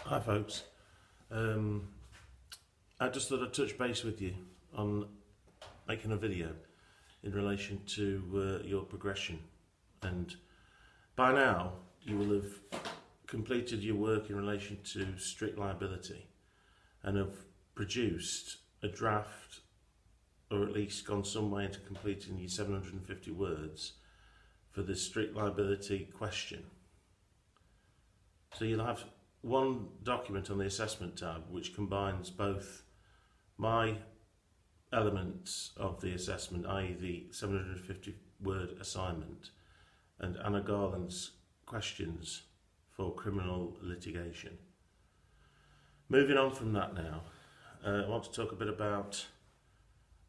Hi folks, I just thought I'd touch base with you on making a video in relation to your progression, and by now you will have completed your work in relation to strict liability and have produced a draft, or at least gone some way into completing your 750 words for the strict liability question. So you'll have one document on the assessment tab which combines both my elements of the assessment, i.e. the 750 word assignment, and Anna Garland's questions for criminal litigation. Moving on from that now, I want to talk a bit about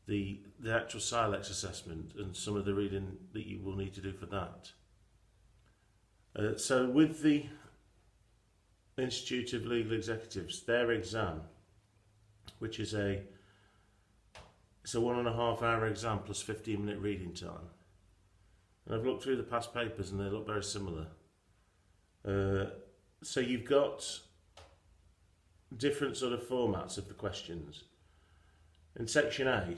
the actual SILEX assessment and some of the reading that you will need to do for that. So with the Institute of Legal Executives, their exam, which is it's a 1.5 hour exam plus 15-minute reading time, and I've looked through the past papers and they look very similar. So you've got different sort of formats of the questions. In section A,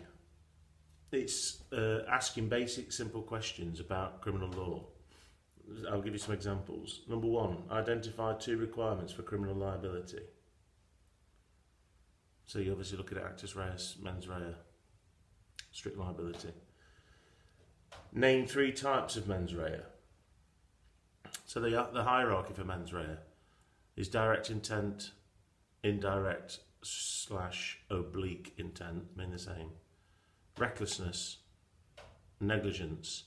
it's asking basic simple questions about criminal law. I'll give you some examples. Number 1, identify 2 requirements for criminal liability. So you obviously look at actus reus, mens rea, strict liability. Name 3 types of mens rea. So the hierarchy for mens rea is direct intent, indirect / oblique intent, mean the same. Recklessness, negligence,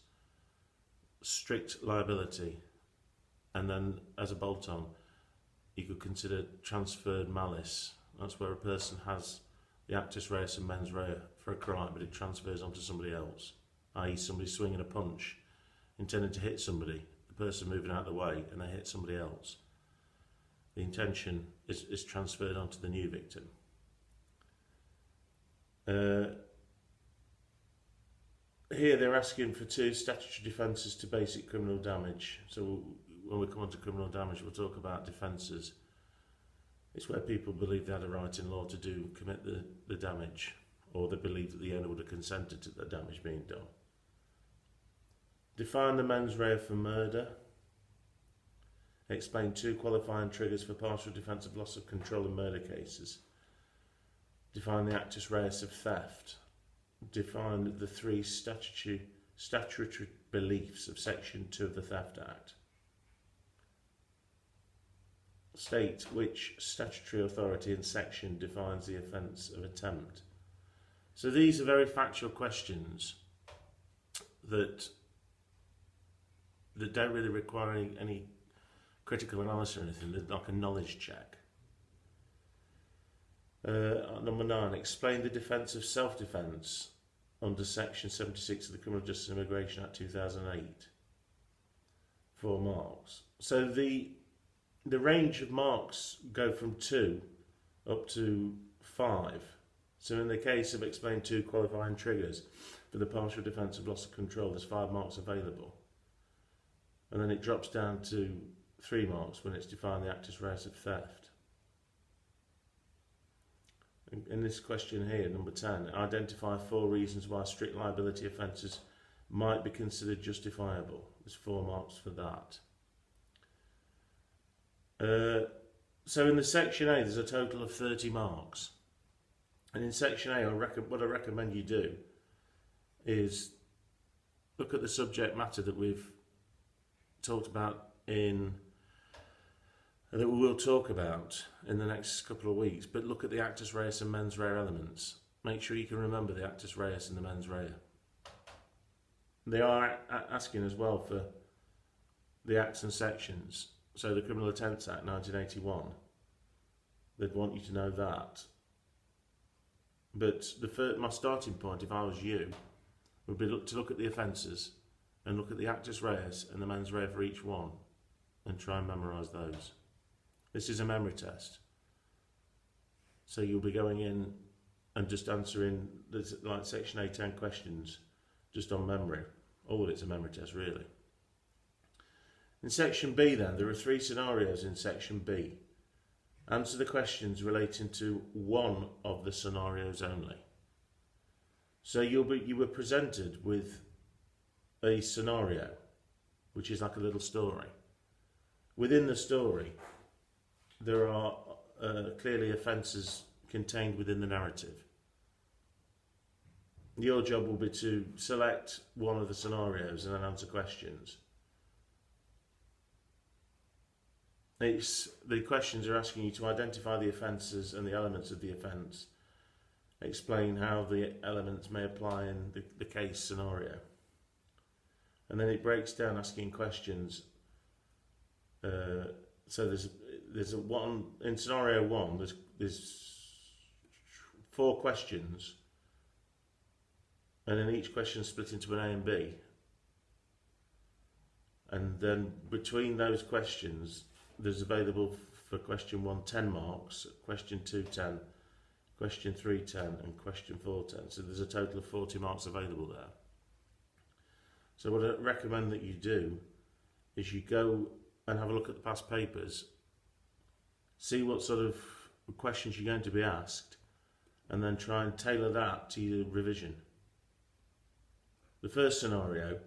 strict liability, and then as a bolt-on you could consider transferred malice. That's where a person has the actus reus and mens rea for a crime, but it transfers onto somebody else, i.e. somebody swinging a punch intending to hit somebody, the person moving out of the way, and they hit somebody else. The intention is transferred onto the new victim. Here they're asking for 2 statutory defences to basic criminal damage. So when we come on to criminal damage, we'll talk about defences. It's where people believe they had a right in law to commit the damage, or they believe that the owner would have consented to the damage being done. Define the mens rea for murder. Explain 2 qualifying triggers for partial defence of loss of control in murder cases. Define the actus reus of theft. Define the 3 statutory beliefs of Section 2 of the Theft Act. State which statutory authority and section defines the offence of attempt. So these are very factual questions that don't really require any critical analysis or anything. They're like a knowledge check. Number 9, explain the defence of self-defence under Section 76 of the Criminal Justice and Immigration Act 2008. 4 marks. So the range of marks go from 2 up to 5. So in the case of explain 2 qualifying triggers for the partial defence of loss of control, there's 5 marks available. And then it drops down to 3 marks when it's defined the actus reus of theft. In this question here, number 10, identify 4 reasons why strict liability offences might be considered justifiable. There's 4 marks for that. So in the section A, there's a total of 30 marks. And in section A, what I recommend you do is look at the subject matter that we've talked about that we will talk about in the next couple of weeks, but look at the actus reus and mens rea elements. Make sure you can remember the actus reus and the mens rea. They are asking as well for the acts and sections. So the Criminal Attempts Act 1981, they'd want you to know that. But my starting point, if I was you, would be to look at the offences and look at the actus reus and the mens rea for each one and try and memorise those. This is a memory test. So you'll be going in and just answering like section A10 questions just on memory. All of it's a memory test really. In section B then, there are 3 scenarios in section B. Answer the questions relating to one of the scenarios only. So you were presented with a scenario, which is like a little story. Within the story, there are clearly offences contained within the narrative. Your job will be to select one of the scenarios and then answer questions. The questions are asking you to identify the offences and the elements of the offence, explain how the elements may apply in the case scenario, and then it breaks down asking questions. So there's a one in scenario one. There's 4 questions, and then each question is split into an A and B, and then between those questions, there's available for question 1 10 marks, question 2 10, question 3 10, and question 4 10. So there's a total of 40 marks available there. So what I recommend that you do is you go and have a look at the past papers, see what sort of questions you're going to be asked, and then try and tailor that to your revision. The first scenario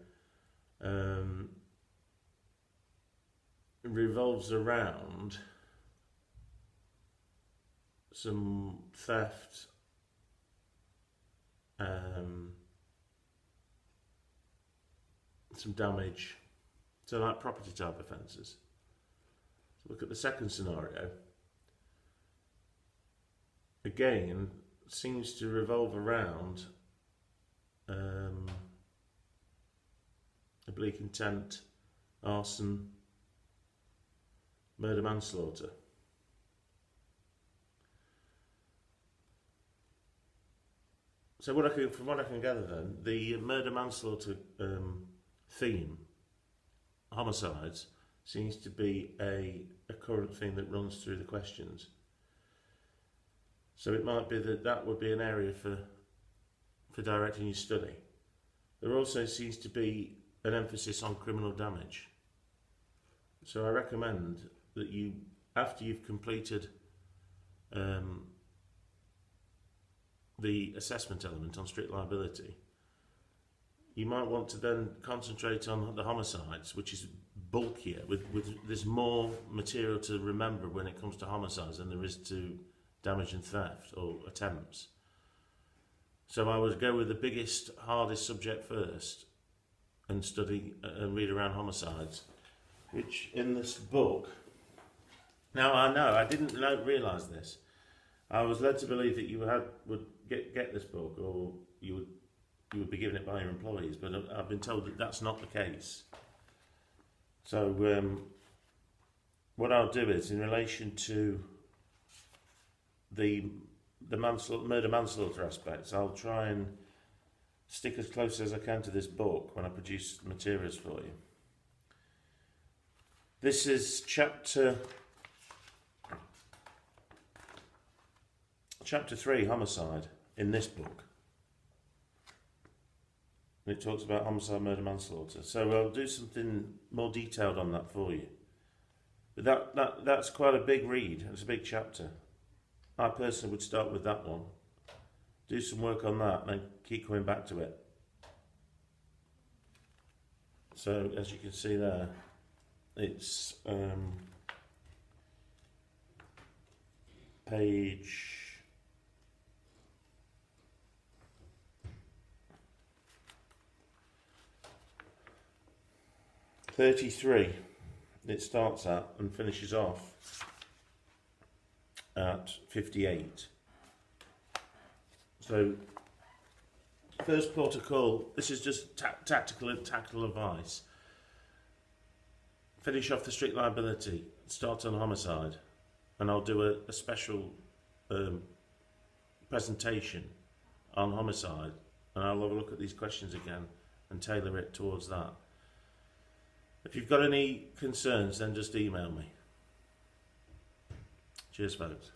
revolves around some theft, some damage, so like property type offences. So look at the second scenario. Again, seems to revolve around oblique intent, arson, murder, manslaughter. So from what I can gather then, the murder manslaughter theme, homicides, seems to be a current theme that runs through the questions. So it might be that would be an area for directing your study. There also seems to be an emphasis on criminal damage. So I recommend that you, after you've completed the assessment element on strict liability, you might want to then concentrate on the homicides, which is bulkier. There's more material to remember when it comes to homicides than there is to damage and theft or attempts. So I would go with the biggest, hardest subject first and study and read around homicides, which in this book, now I know, I didn't realise this. I was led to believe that you would get this book, or you would be given it by your employees, but I've been told that that's not the case. So what I'll do is, in relation to the murder manslaughter aspects, I'll try and stick as close as I can to this book when I produce materials for you. This is chapter 3, homicide, in this book. And it talks about homicide, murder, manslaughter. So I'll do something more detailed on that for you. But that's quite a big read. It's a big chapter. I personally would start with that one, do some work on that, and then keep coming back to it. So as you can see there, it's page 33. It starts at and finishes off at 58. So, first port of call, this is just tactical advice. Finish off the strict liability, start on homicide, and I'll do a special presentation on homicide, and I'll have a look at these questions again and tailor it towards that. If you've got any concerns, then just email me. Cheers, folks.